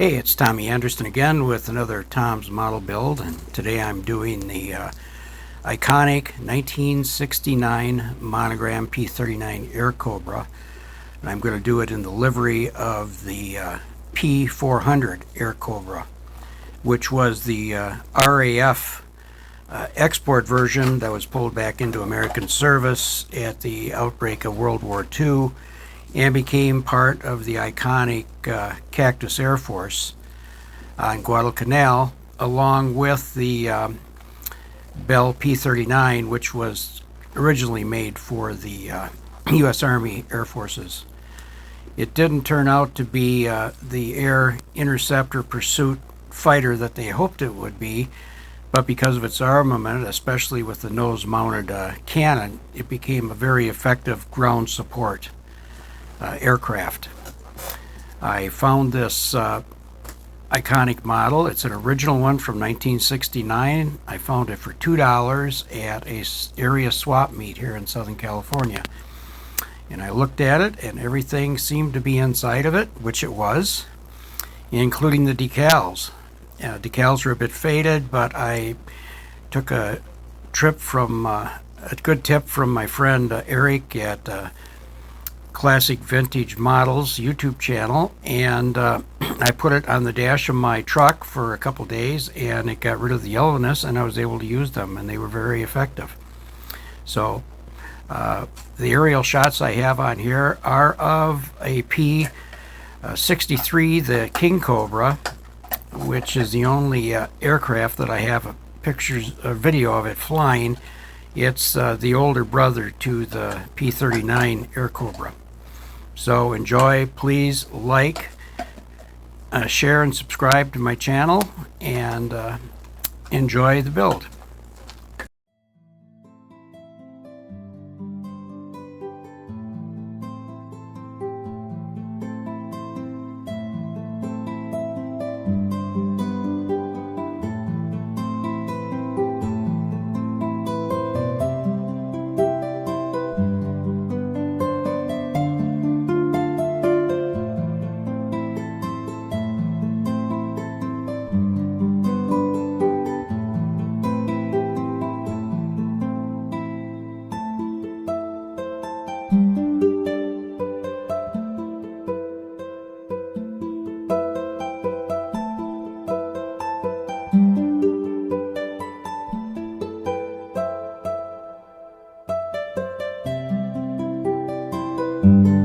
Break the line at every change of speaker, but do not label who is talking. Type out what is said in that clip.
Hey, it's Tommy Anderson again with another Tom's Model Build, and today I'm doing the iconic 1969 Monogram P-39 Airacobra, and I'm going to do it in the livery of the P-400 Airacobra, which was the RAF export version that was pulled back into American service at the outbreak of World War II and became part of the iconic Cactus Air Force in Guadalcanal, along with the Bell P-39, which was originally made for the U.S. Army Air Forces. It didn't turn out to be the air interceptor pursuit fighter that they hoped it would be, but because of its armament, especially with the nose-mounted cannon, it became a very effective ground support aircraft. I found this iconic model. It's an original one from 1969. I found it for $2 at a area swap meet here in Southern California. And I looked at it, and everything seemed to be inside of it, which it was, including the decals. Decals were a bit faded, but I took a good tip from my friend Eric at Classic Vintage Models YouTube channel, and I put it on the dash of my truck for a couple days, and it got rid of the yellowness, and I was able to use them, and they were very effective. So the aerial shots I have on here are of a P-63, the Kingcobra, which is the only aircraft that I have a video of it flying. It's the older brother to the P-39 Airacobra. So enjoy, please like, share, and subscribe to my channel, and enjoy the build.
you.